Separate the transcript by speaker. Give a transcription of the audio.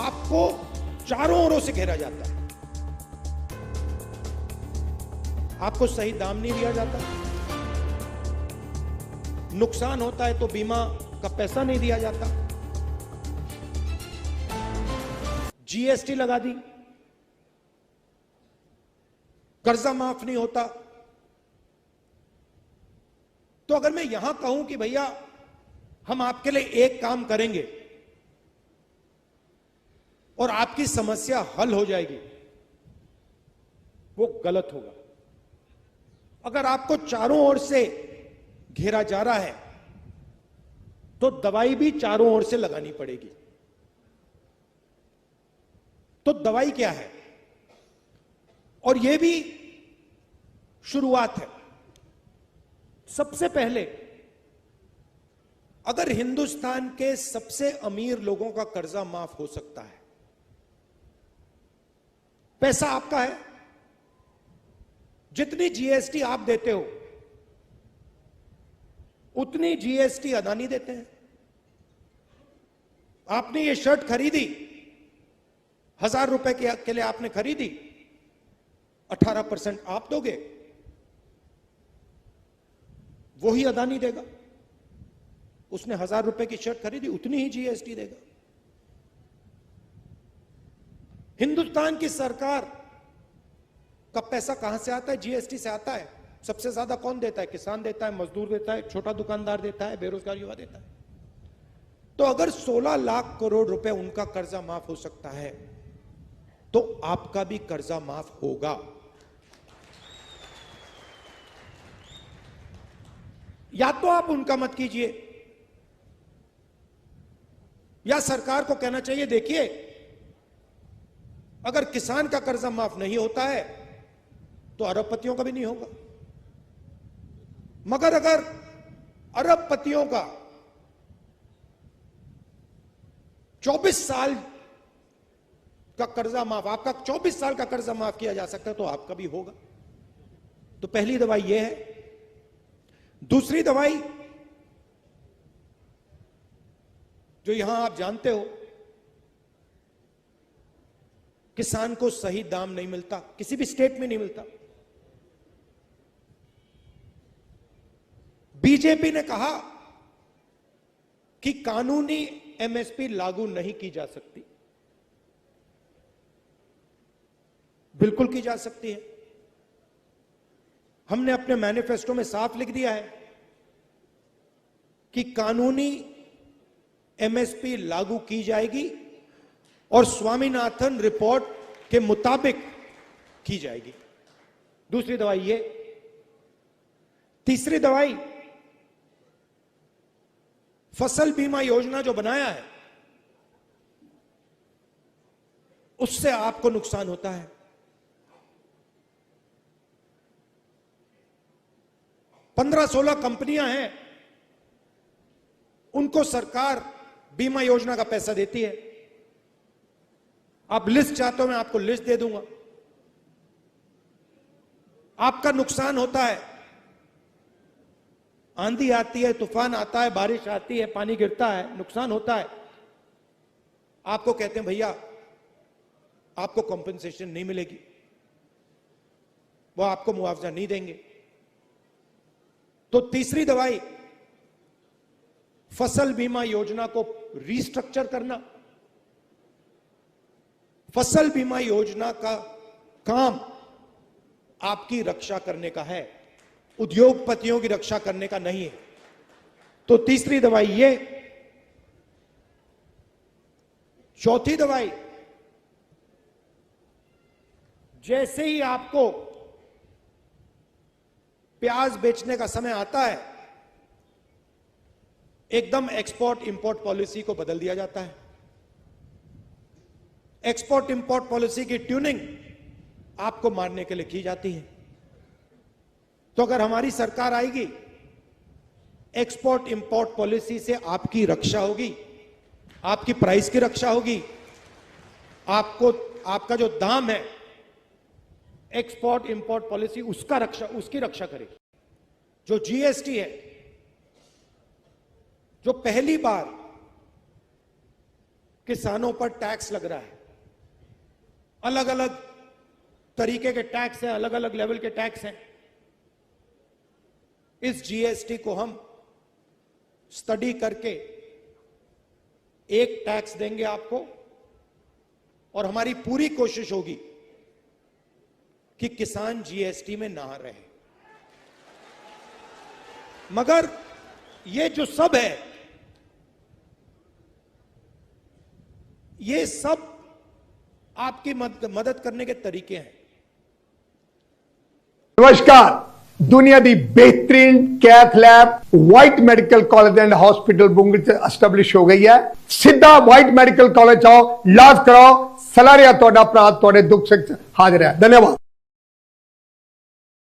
Speaker 1: आपको चारों ओरों से घेरा जाता है, आपको सही दाम नहीं दिया जाता, नुकसान होता है तो बीमा का पैसा नहीं दिया जाता, जीएसटी लगा दी, कर्जा माफ नहीं होता। तो अगर मैं यहां कहूं कि भैया हम आपके लिए एक काम करेंगे और आपकी समस्या हल हो जाएगी, वो गलत होगा। अगर आपको चारों ओर से घेरा जा रहा है तो दवाई भी चारों ओर से लगानी पड़ेगी। तो दवाई क्या है? और यह भी शुरुआत है। सबसे पहले अगर हिंदुस्तान के सबसे अमीर लोगों का कर्जा माफ हो सकता है, पैसा आपका है, जितनी जीएसटी आप देते हो उतनी जीएसटी अदानी देते हैं। आपने ये शर्ट खरीदी, 1000 रुपए के लिए आपने खरीदी, 18% आप दोगे, वही अदानी देगा। उसने 1000 रुपए की शर्ट खरीदी, उतनी ही जीएसटी देगा। हिंदुस्तान की सरकार का पैसा कहां से आता है? जीएसटी से आता है। सबसे ज्यादा कौन देता है? किसान देता है, मजदूर देता है, छोटा दुकानदार देता है, बेरोजगार युवा देता है। तो अगर 16 लाख करोड़ रुपए उनका कर्जा माफ हो सकता है तो आपका भी कर्जा माफ होगा। या तो आप उनका मत कीजिए, या सरकार को कहना चाहिए देखिए अगर किसान का कर्जा माफ नहीं होता है तो अरबपतियों का भी नहीं होगा। मगर अगर अरबपतियों का 24 साल का कर्जा माफ, आपका 24 साल का कर्जा माफ किया जा सकता है तो आपका भी होगा। तो पहली दवाई यह है। दूसरी दवाई जो यहां आप जानते हो, किसान को सही दाम नहीं मिलता, किसी भी स्टेट में नहीं मिलता। बीजेपी ने कहा कि कानूनी एमएसपी लागू नहीं की जा सकती। बिल्कुल की जा सकती है। हमने अपने मैनिफेस्टो में साफ लिख दिया है कि कानूनी एमएसपी लागू की जाएगी और स्वामीनाथन रिपोर्ट के मुताबिक की जाएगी। दूसरी दवाई ये। तीसरी दवाई, फसल बीमा योजना जो बनाया है उससे आपको नुकसान होता है। 15-16 कंपनियां हैं, उनको सरकार बीमा योजना का पैसा देती है। आप लिस्ट चाहते हो, मैं आपको लिस्ट दे दूंगा। आपका नुकसान होता है, आंधी आती है, तूफान आता है, बारिश आती है, पानी गिरता है, नुकसान होता है। आपको कहते हैं भैया आपको कॉम्पेंसेशन नहीं मिलेगी, वो आपको मुआवजा नहीं देंगे। तो तीसरी दवाई, फसल बीमा योजना को रीस्ट्रक्चर करना। फसल बीमा योजना का काम आपकी रक्षा करने का है, उद्योगपतियों की रक्षा करने का नहीं है। तो तीसरी दवाई ये। चौथी दवाई, जैसे ही आपको प्याज बेचने का समय आता है एकदम एक्सपोर्ट इंपोर्ट पॉलिसी को बदल दिया जाता है। एक्सपोर्ट इंपोर्ट पॉलिसी की ट्यूनिंग आपको मारने के लिए की जाती है। तो अगर हमारी सरकार आएगी, एक्सपोर्ट इंपोर्ट पॉलिसी से आपकी रक्षा होगी, आपकी प्राइस की रक्षा होगी, आपको आपका जो दाम है एक्सपोर्ट इंपोर्ट पॉलिसी उसकी रक्षा करेगी। जो जीएसटी है, जो पहली बार किसानों पर टैक्स लग रहा है, अलग अलग तरीके के टैक्स हैं, अलग अलग लेवल के टैक्स हैं। इस जीएसटी को हम स्टडी करके एक टैक्स देंगे आपको, और हमारी पूरी कोशिश होगी कि किसान जीएसटी में ना रहे। मगर ये जो सब है, ये सब आपकी मदद करने के तरीके हैं।
Speaker 2: नमस्कार, दुनिया दी बेहतरीन कैथ लैब वाइट medical college and hospital Bungal से एस्टैब्लिश हो गई है। सीधा वाइट मेडिकल कॉलेज आओ, इलाज कराओ, सलाह रिया तोड़ा प्रात तोड़े दुख से हाजिर है। धन्यवाद।